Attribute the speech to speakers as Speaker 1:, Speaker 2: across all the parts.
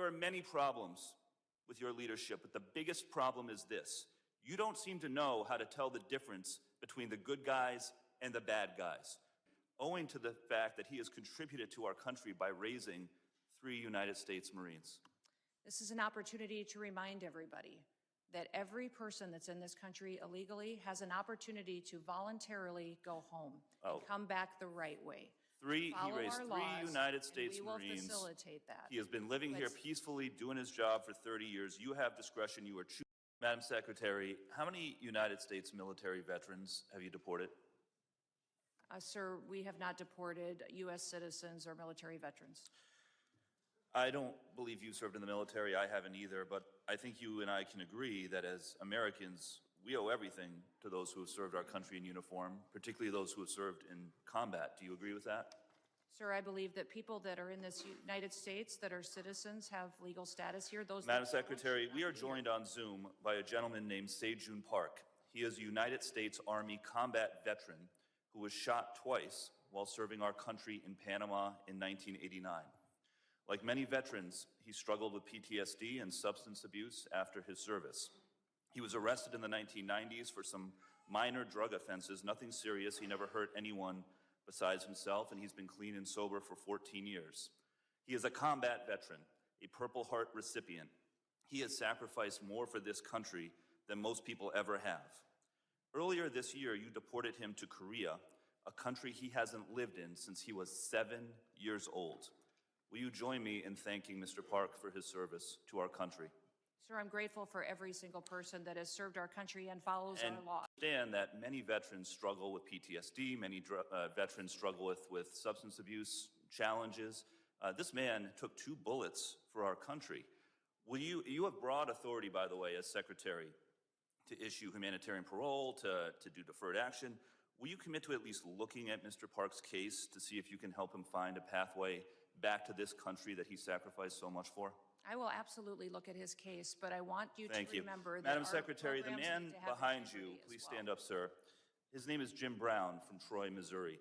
Speaker 1: are many problems with your leadership, but the biggest problem is this. You don't seem to know how to tell the difference between the good guys and the bad guys, owing to the fact that he has contributed to our country by raising 3 United States Marines.
Speaker 2: This is an opportunity to remind everybody that every person that's in this country illegally has an opportunity to voluntarily go home and come back the right way.
Speaker 1: He raised 3 United States Marines.
Speaker 2: We will facilitate that.
Speaker 1: He has been living here peacefully, doing his job for 30 years. You have discretion. You are choosing. Madam Secretary, how many United States military veterans have you deported?
Speaker 2: Sir, we have not deported U.S. citizens or military veterans.
Speaker 1: I don't believe you served in the military. I haven't either, but I think you and I can agree that as Americans, we owe everything to those who have served our country in uniform, particularly those who have served in combat. Do you agree with that?
Speaker 2: Sir, I believe that people that are in this United States that are citizens have legal status here.
Speaker 1: Madam Secretary, we are joined on Zoom by a gentleman named Se-Jun Park. He is a United States Army combat veteran who was shot twice while serving our country in Panama in 1989. Like many veterans, he struggled with PTSD and substance abuse after his service. He was arrested in the 1990s for some minor drug offenses, nothing serious. He never hurt anyone besides himself, and he's been clean and sober for 14 years. He is a combat veteran, a Purple Heart recipient. He has sacrificed more for this country than most people ever have. Earlier this year, you deported him to Korea, a country he hasn't lived in since he was 7 years old. Will you join me in thanking Mr. Park for his service to our country?
Speaker 2: Sir, I'm grateful for every single person that has served our country and follows our law.
Speaker 1: Understand that many veterans struggle with PTSD, many veterans struggle with substance abuse challenges. This man took 2 bullets for our country. You have broad authority, by the way, as Secretary, to issue humanitarian parole, to do deferred action. Will you commit to at least looking at Mr. Park's case to see if you can help him find a pathway back to this country that he sacrificed so much for?
Speaker 2: I will absolutely look at his case, but I want you to remember that
Speaker 1: Madam Secretary, the man behind you, please stand up, sir. His name is Jim Brown from Troy, Missouri.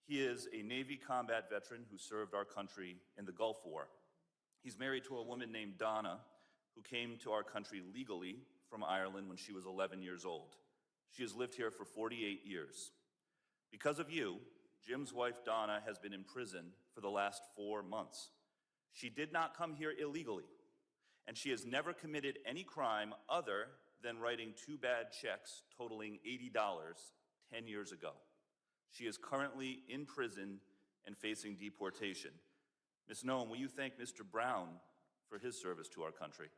Speaker 1: He is a Navy combat veteran who served our country in the Gulf War. He's married to a woman named Donna, who came to our country legally from Ireland when she was 11 years old. She has lived here for 48 years. Because of you, Jim's wife, Donna, has been in prison for the last 4 months. She did not come here illegally, and she has never committed any crime other than writing 2 bad checks totaling $80 10 years ago. She is currently in prison and facing deportation. Ms. Noem, will you thank Mr. Brown for his service to our country?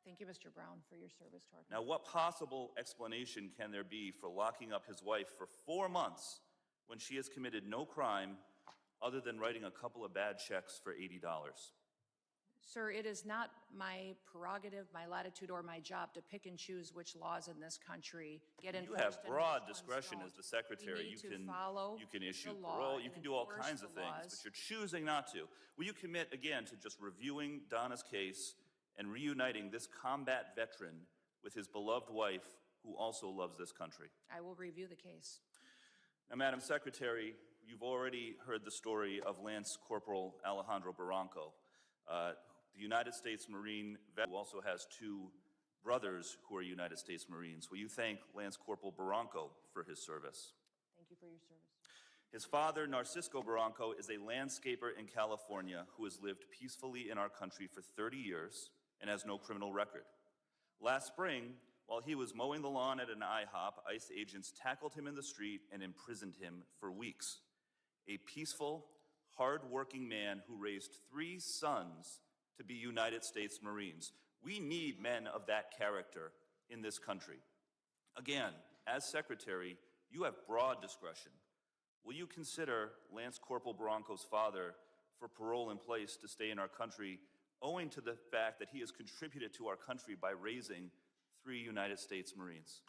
Speaker 2: Thank you, Mr. Brown, for your service to our country.
Speaker 1: Now, what possible explanation can there be for locking up his wife for 4 months when she has committed no crime other than writing a couple of bad checks for $80?
Speaker 2: Sir, it is not my prerogative, my latitude, or my job to pick and choose which laws in this country get enforced.
Speaker 1: You have broad discretion as the Secretary.
Speaker 2: You can
Speaker 1: issue parole, you can do all kinds of things, but you're choosing not to. Will you commit, again, to just reviewing Donna's case and reuniting this combat veteran with his beloved wife, who also loves this country?
Speaker 2: I will review the case.
Speaker 1: Now, Madam Secretary, you've already heard the story of Lance Corporal Alejandro Barranco, the United States Marine vet who also has 2 brothers who are United States Marines. Will you thank Lance Corporal Barranco for his service?
Speaker 2: Thank you for your service.
Speaker 1: His father, Narcisco Barranco, is a landscaper in California who has lived peacefully in our country for 30 years and has no criminal record. Last spring, while he was mowing the lawn at an IHOP, ICE agents tackled him in the street and imprisoned him for weeks. A peaceful, hard-working man who raised 3 sons to be United States Marines. We need men of that character in this country. Again, as Secretary, you have broad discretion. Will you consider Lance Corporal Barranco's father for parole in place to stay in our country, owing to the fact that he has contributed to our country by raising 3 United States Marines?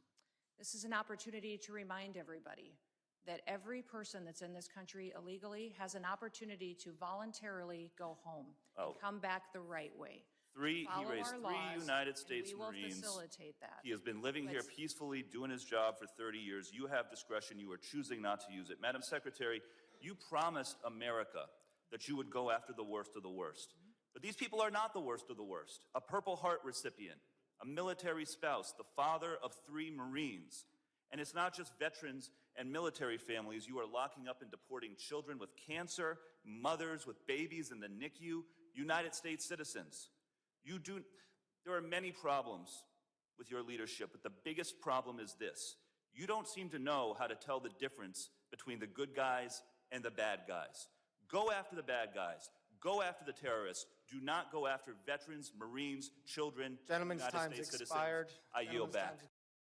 Speaker 2: This is an opportunity to remind everybody that every person that's in this country illegally has an opportunity to voluntarily go home and come back the right way.
Speaker 1: He raised 3 United States Marines.
Speaker 2: We will facilitate that.
Speaker 1: He has been living here peacefulully, doing his job for 30 years. You have discretion. You are choosing not to use it. Madam Secretary, you promised America that you would go after the worst of the worst. But these people are not the worst of the worst. A Purple Heart recipient, a military spouse, the father of 3 Marines. And it's not just veterans and military families. You are locking up and deporting children with cancer, mothers with babies in the NICU, United States citizens. There are many problems with your leadership, but the biggest problem is this. You don't seem to know how to tell the difference between the good guys and the bad guys. Go after the bad guys. Go after the terrorists. Do not go after veterans, Marines, children,
Speaker 3: Gentleman's
Speaker 1: United
Speaker 3: time's
Speaker 1: States
Speaker 3: expired.
Speaker 1: citizens. I yield back.